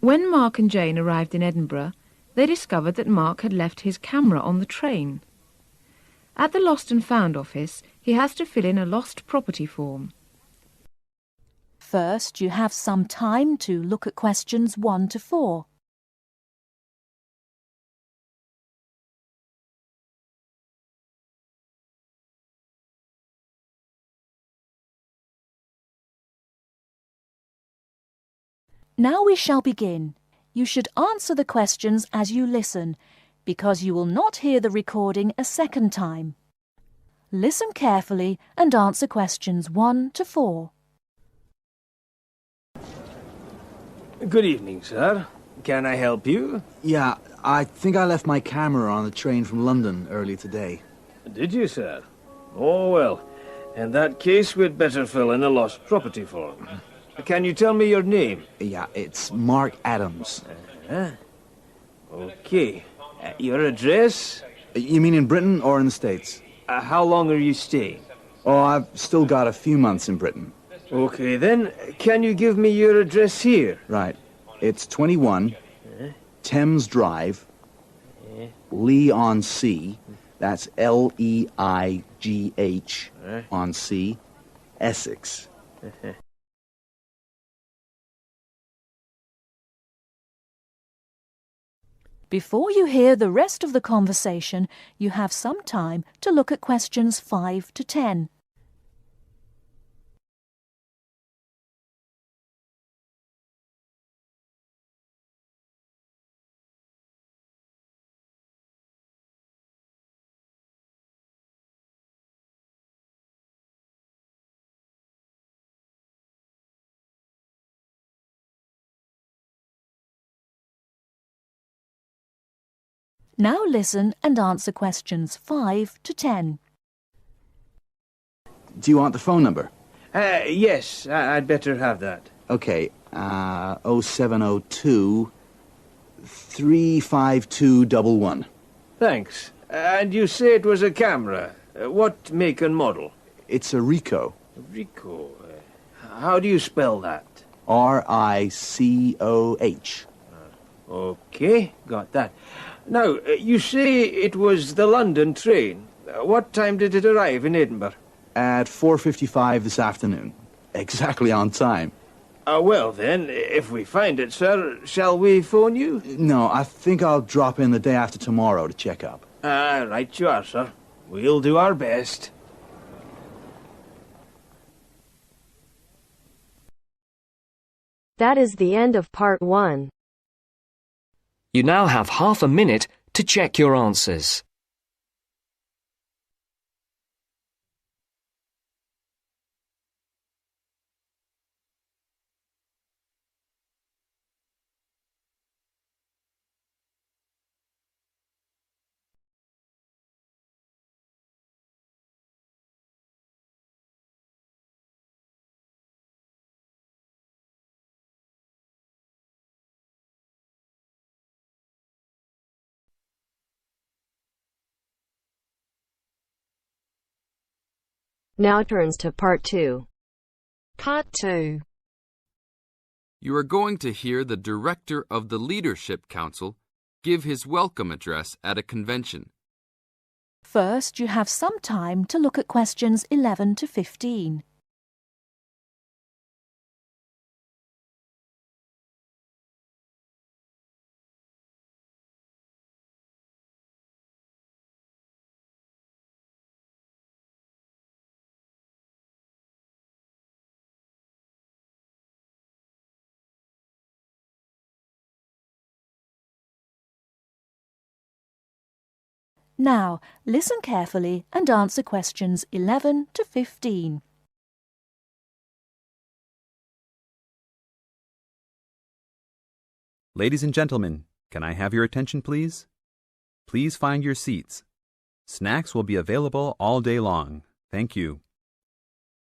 When Mark and Jane arrived in Edinburgh, they discovered that Mark had left his camera on the train. At the Lost and Found office, he has to fill in a lost property form. First, you have some time to look at questions 1 to 4. Now we shall begin. You should answer the questions as you listen, because you will not hear the recording a second time. Listen carefully and answer questions 1 to 4. Good evening, sir. Can I help you? Yeah, I think I left my camera on the train from London early today. Did you, sir? Oh, well. In that case, we'd better fill in a lost property form. Can you tell me your name? Yeah, it's Mark Adams. Okay. Your address? You mean in Britain or in the States? How long are you staying? Oh, I've still got a few months in Britain. Okay, then. Can you give me your address here? Right. It's 21 Thames Drive, Leigh-on-Sea. That's Leigh on Sea, Essex. Before you hear the rest of the conversation, you have some time to look at questions 5 to 10. Now listen and answer questions 5 to 10. Do you want the phone number? Yes, I'd better have that. Okay, 0702 35211. Thanks. And you say it was a camera. What make and model? It's a Ricoh. Ricoh. How do you spell that? Ricoh. Okay, got that. Now, you say it was the London train. What time did it arrive in Edinburgh? At 4:55 this afternoon. Exactly on time. Well then, if we find it, sir, shall we phone you? No, I think I'll drop in the day after tomorrow to check up. Right you are, sir. We'll do our best. That is the end of part 1. You now have half a minute to check your answers. Now turns to part 2. Part 2. You are going to hear the director of the Leadership Council give his welcome address at a convention. First, you have some time to look at questions 11 to 15. Now, listen carefully and answer questions 11 to 15. Ladies and gentlemen, can I have your attention, please? Please find your seats. Snacks will be available all day long. Thank you.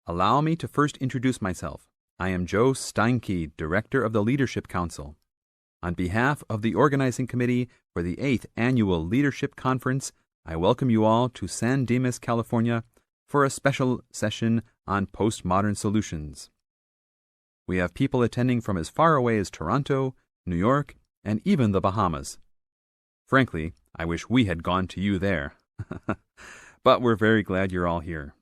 Allow me to first introduce myself. I am Joe Steinke, Director of the Leadership Council. On behalf of the Organizing Committee for the 8th Annual Leadership Conference, I welcome you all to San Dimas, California, for a special session on postmodern solutions. We have people attending from as far away as Toronto, New York, and even the Bahamas. Frankly, I wish we had gone to you there. But we're very glad you're all here.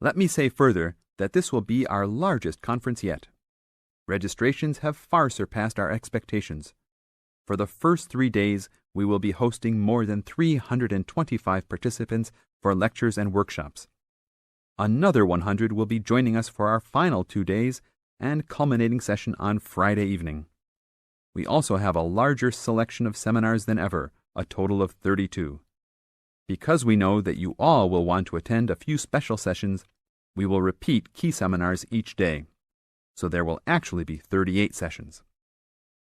Let me say further that this will be our largest conference yet. Registrations have far surpassed our expectations. For the first 3 days, we will be hosting more than 325 participants for lectures and workshops. Another 100 will be joining us for our final 2 days and culminating session on Friday evening. We also have a larger selection of seminars than ever, a total of 32. Because we know that you all will want to attend a few special sessions, we will repeat key seminars each day, so there will actually be 38 sessions.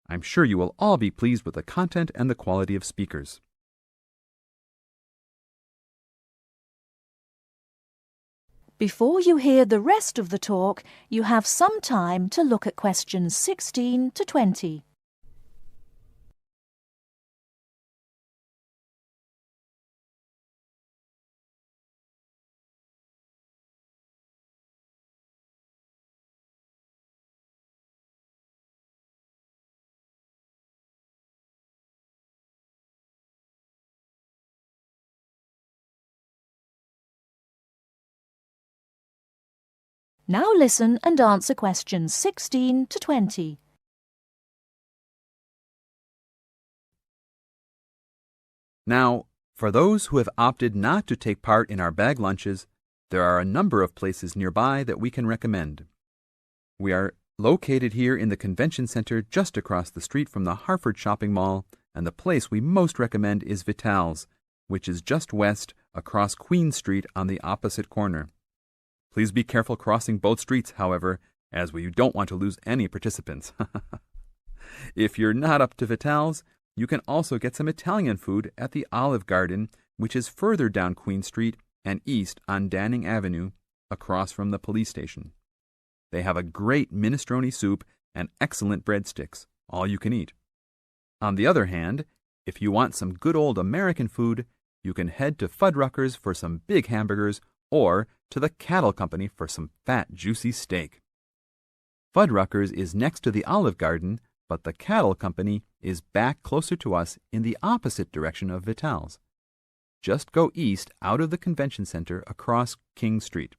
I'm sure you will all be pleased with the content and the quality of speakers. Before you hear the rest of the talk, you have some time to look at questions 16 to 20. Now listen and answer questions 16 to 20. Now, for those who have opted not to take part in our bag lunches, there are a number of places nearby that we can recommend. We are located here in the Convention Center just across the street from the Harford Shopping Mall, and the place we most recommend is Vital's, which is just west across Queen Street on the opposite corner. Please be careful crossing both streets, however, as we don't want to lose any participants. If you're not up to Vital's, you can also get some Italian food at the Olive Garden, which is further down Queen Street and east on Danning Avenue, across from the police station. They have a great minestrone soup and excellent breadsticks, all you can eat. On the other hand, if you want some good old American food, you can head to Fuddruckers for some big hamburgers or to the Cattle Company for some fat, juicy steak. Fuddruckers is next to the Olive Garden, but the Cattle Company is back closer to us in the opposite direction of Vital's. Just go east out of the Convention Center across King Street.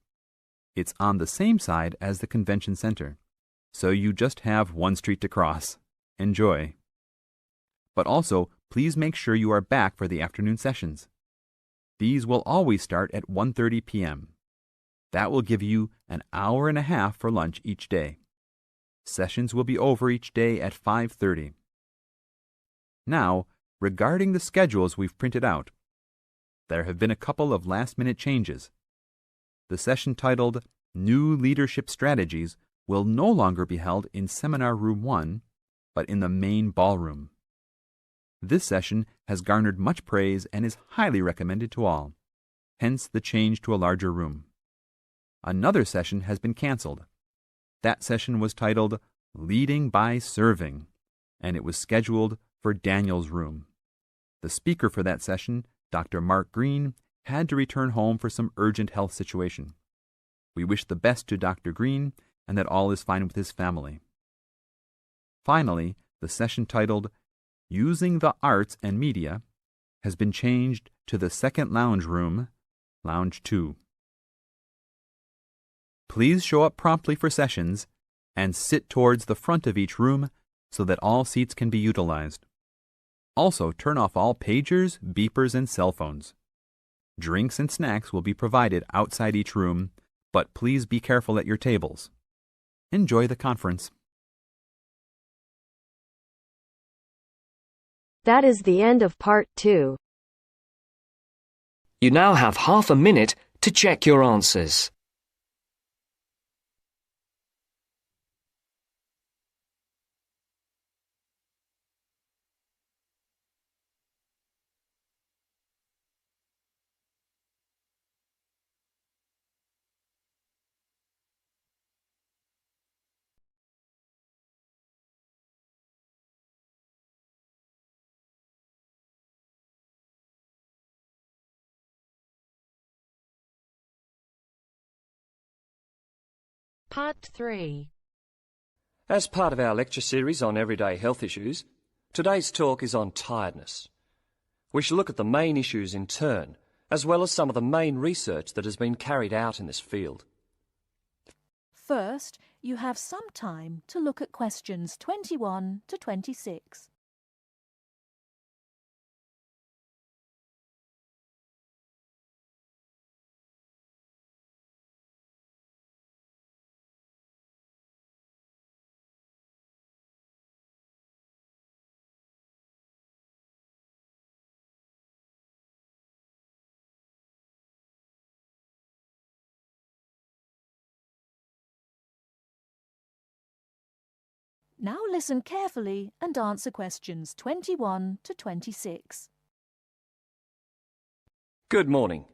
It's on the same side as the Convention Center, so you just have one street to cross. Enjoy. But also, please make sure you are back for the afternoon sessions. These will always start at 1:30 p.m. That will give you an hour and a half for lunch each day. Sessions will be over each day at 5:30. Now, regarding the schedules we've printed out, there have been a couple of last-minute changes. The session titled New Leadership Strategies will no longer be held in Seminar Room 1, but in the main ballroom. This session has garnered much praise and is highly recommended to all, hence the change to a larger room. Another session has been canceled. That session was titled Leading by Serving, and it was scheduled for Daniel's room. The speaker for that session, Dr. Mark Green, had to return home for some urgent health situation. We wish the best to Dr. Green and that all is fine with his family. Finally, the session titled Using the Arts and Media has been changed to the second lounge room, Lounge 2. Please show up promptly for sessions and sit towards the front of each room so that all seats can be utilized. Also, turn off all pagers, beepers, and cell phones. Drinks and snacks will be provided outside each room, but please be careful at your tables. Enjoy the conference. That is the end of part 2. You now have half a minute to check your answers. Part 3. As part of our lecture series on everyday health issues, today's talk is on tiredness. We shall look at the main issues in turn, as well as some of the main research that has been carried out in this field. First, you have some time to look at questions 21 to 26. Now listen carefully and answer questions 21 to 26. Good morning.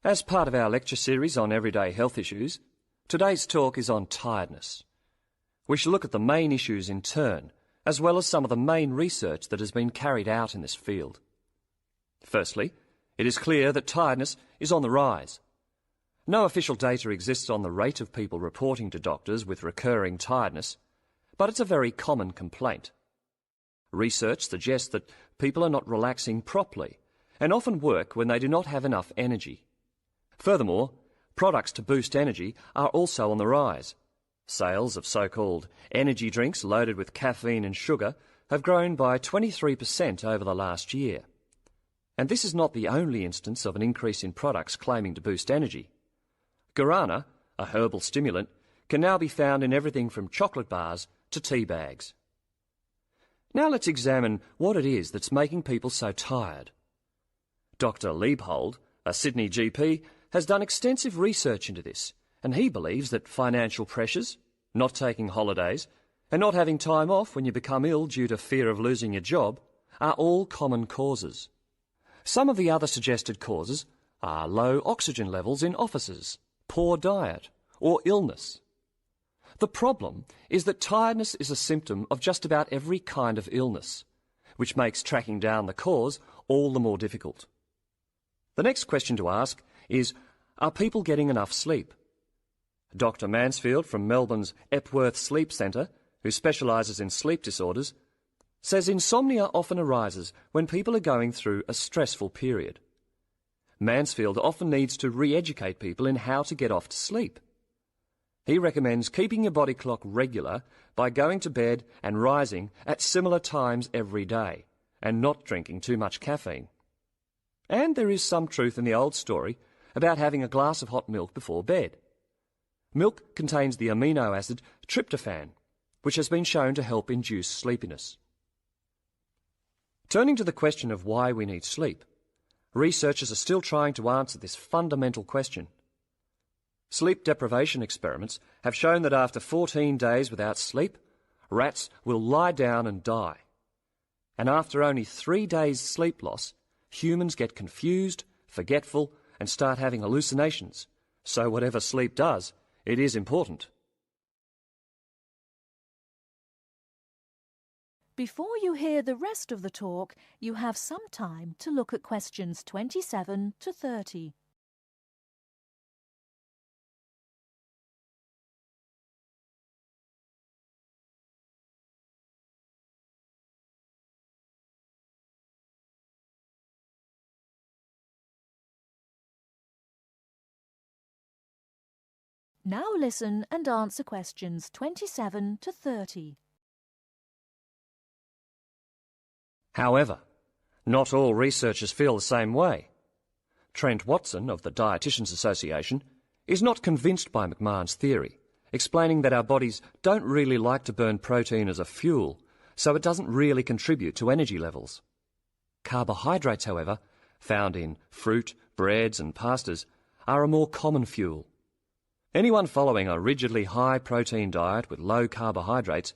As part of our lecture series on everyday health issues, today's talk is on tiredness. We shall look at the main issues in turn, as well as some of the main research that has been carried out in this field. Firstly, it is clear that tiredness is on the rise. No official data exists on the rate of people reporting to doctors with recurring tiredness, but it's a very common complaint. Research suggests that people are not relaxing properly and often work when they do not have enough energy. Furthermore, products to boost energy are also on the rise. Sales of so-called energy drinks loaded with caffeine and sugar have grown by 23% over the last year. And this is not the only instance of an increase in products claiming to boost energy. Guarana, a herbal stimulant, can now be found in everything from chocolate bars to tea bags. Now let's examine what it is that's making people so tired. Dr. Liebhold, a Sydney GP, has done extensive research into this, and he believes that financial pressures, not taking holidays, and not having time off when you become ill due to fear of losing your job are all common causes. Some of the other suggested causes are low oxygen levels in offices, poor diet, or illness. The problem is that tiredness is a symptom of just about every kind of illness, which makes tracking down the cause all the more difficult. The next question to ask is, are people getting enough sleep? Dr. Mansfield from Melbourne's Epworth Sleep Centre, who specialises in sleep disorders, says insomnia often arises when people are going through a stressful period. Mansfield often needs to re-educate people in how to get off to sleep. He recommends keeping your body clock regular by going to bed and rising at similar times every day, and not drinking too much caffeine. And there is some truth in the old story about having a glass of hot milk before bed. Milk contains the amino acid tryptophan, which has been shown to help induce sleepiness. Turning to the question of why we need sleep, researchers are still trying to answer this fundamental question. Sleep deprivation experiments have shown that after 14 days without sleep, rats will lie down and die. And after only 3 days sleep loss, humans get confused, forgetful, and start having hallucinations. So whatever sleep does, it is important. Before you hear the rest of the talk, you have some time to look at questions 27 to 30. Now listen and answer questions 27 to 30. However, not all researchers feel the same way. Trent Watson of the Dietitians Association is not convinced by McMahon's theory, explaining that our bodies don't really like to burn protein as a fuel, so it doesn't really contribute to energy levels. Carbohydrates, however, found in fruit, breads and pastas, are a more common fuel. Anyone following a rigidly high-protein diet with low carbohydrates,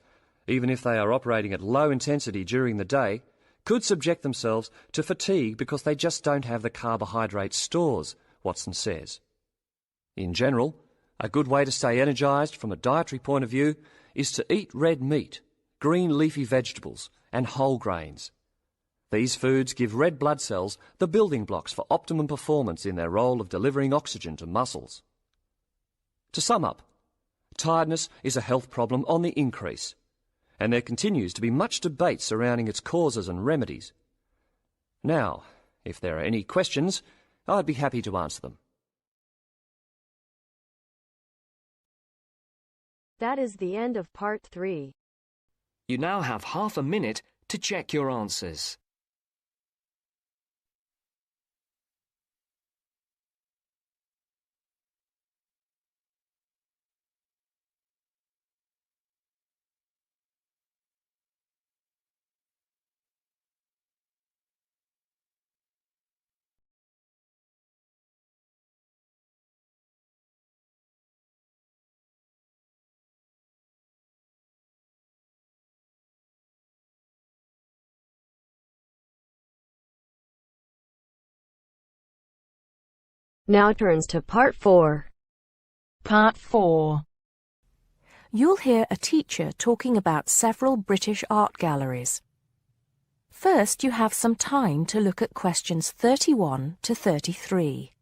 even if they are operating at low intensity during the day, could subject themselves to fatigue because they just don't have the carbohydrate stores, Watson says. In general, a good way to stay energised from a dietary point of view is to eat red meat, green leafy vegetables and whole grains. These foods give red blood cells the building blocks for optimum performance in their role of delivering oxygen to muscles. To sum up, tiredness is a health problem on the increase, and there continues to be much debate surrounding its causes and remedies. Now, if there are any questions, I'd be happy to answer them. That is the end of part 3. You now have half a minute to check your answers. Now turns to part 4. Part 4. You'll hear a teacher talking about several British art galleries. First, you have some time to look at questions 31 to 33.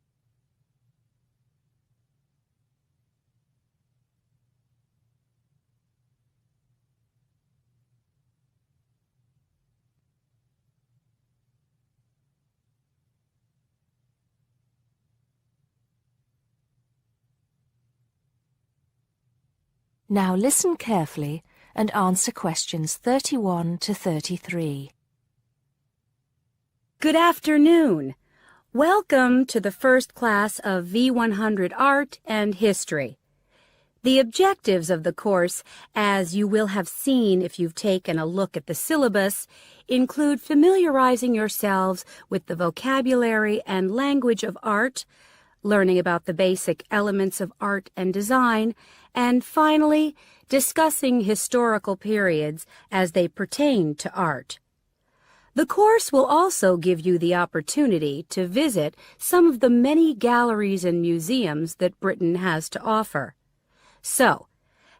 Now listen carefully and answer questions 31 to 33. Good afternoon. Welcome to the first class of V100 Art and History. The objectives of the course, as you will have seen if you've taken a look at the syllabus, include familiarizing yourselves with the vocabulary and language of art, learning about the basic elements of art and design, and finally, discussing historical periods as they pertain to art. The course will also give you the opportunity to visit some of the many galleries and museums that Britain has to offer. So,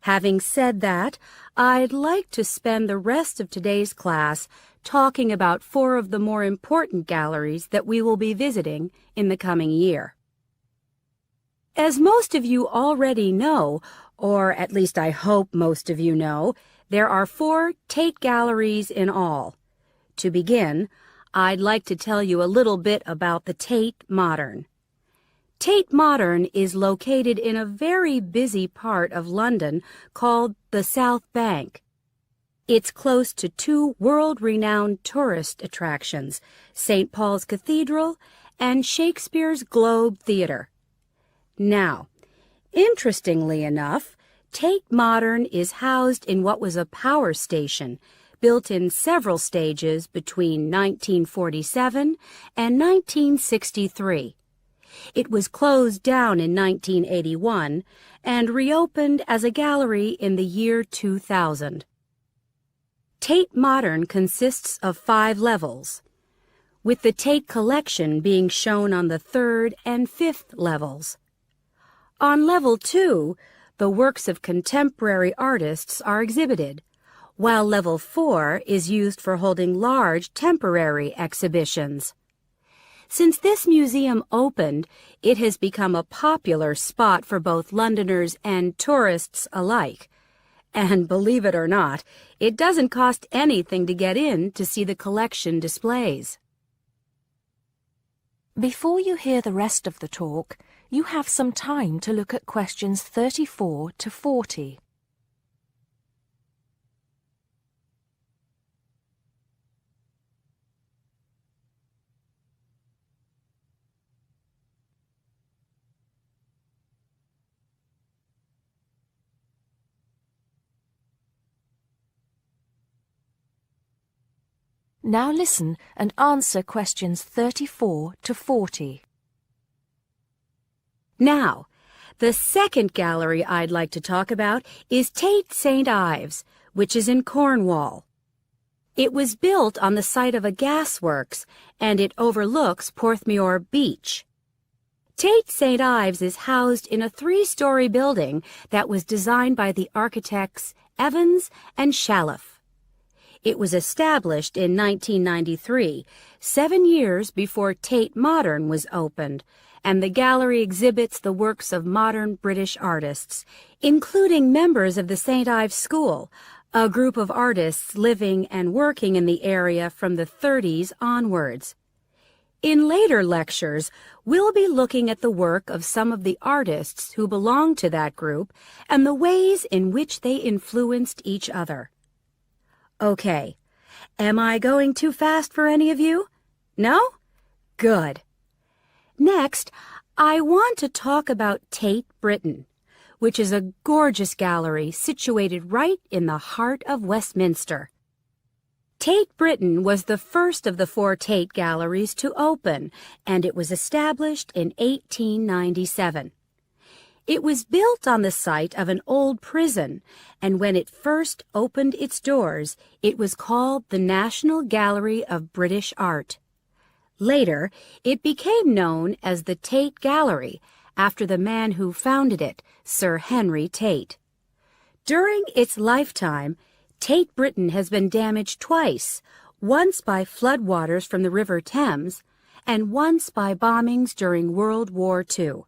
having said that, I'd like to spend the rest of today's class talking about 4 of the more important galleries that we will be visiting in the coming year. As most of you already know, or at least I hope most of you know, there are 4 Tate galleries in all. To begin, I'd like to tell you a little bit about the Tate Modern. Tate Modern is located in a very busy part of London called the South Bank. It's close to 2 world-renowned tourist attractions, St. Paul's Cathedral and Shakespeare's Globe Theatre. Now, interestingly enough, Tate Modern is housed in what was a power station, built in several stages between 1947 and 1963. It was closed down in 1981 and reopened as a gallery in the year 2000. Tate Modern consists of 5 levels, with the Tate collection being shown on the 3rd and 5th levels. On level 2, the works of contemporary artists are exhibited, while level 4 is used for holding large temporary exhibitions. Since this museum opened, it has become a popular spot for both Londoners and tourists alike. And believe it or not, it doesn't cost anything to get in to see the collection displays. Before you hear the rest of the talk, you have some time to look at questions 34 to 40. Now listen and answer questions 34 to 40. Now, the second gallery I'd like to talk about is Tate St. Ives, which is in Cornwall. It was built on the site of a gasworks, and it overlooks Porthmeor Beach. Tate St. Ives is housed in a 3-story building that was designed by the architects Evans and Shalliff. It was established in 1993 7 years before Tate Modern was opened, and the gallery exhibits the works of modern British artists, including members of the St. Ives School, a group of artists living and working in the area from the 30s onwards. In later lectures, we'll be looking at the work of some of the artists who belong to that group and the ways in which they influenced each other. Okay, am I going too fast for any of you? No? Good. Next, I want to talk about Tate Britain, which is a gorgeous gallery situated right in the heart of Westminster. Tate Britain was the first of the 4 Tate galleries to open, and it was established in 1897. It was built on the site of an old prison, and when it first opened its doors, it was called the National Gallery of British Art. Later, it became known as the Tate Gallery, after the man who founded it, Sir Henry Tate. During its lifetime, Tate Britain has been damaged twice, once by floodwaters from the River Thames, and once by bombings during World War II.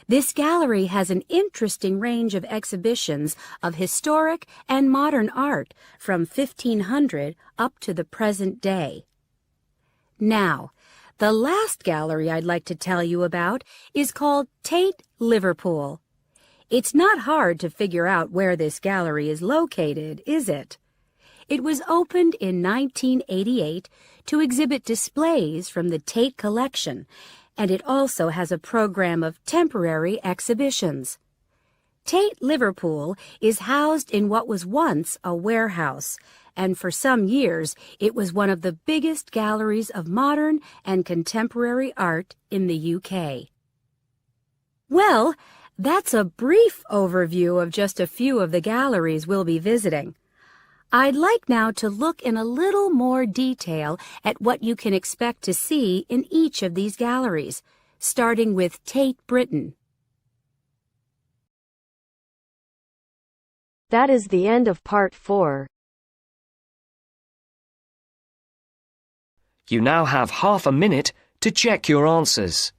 This gallery has an interesting range of exhibitions of historic and modern art from 1500 up to the present day. Now, the last gallery I'd like to tell you about is called Tate Liverpool. It's not hard to figure out where this gallery is located, is it? It was opened in 1988 to exhibit displays from the Tate collection, and it also has a program of temporary exhibitions. Tate Liverpool is housed in what was once a warehouse, and for some years it was one of the biggest galleries of modern and contemporary art in the UK. Well, that's a brief overview of just a few of the galleries we'll be visiting. I'd like now to look in a little more detail at what you can expect to see in each of these galleries, starting with Tate Britain. That is the end of part 4. You now have half a minute to check your answers.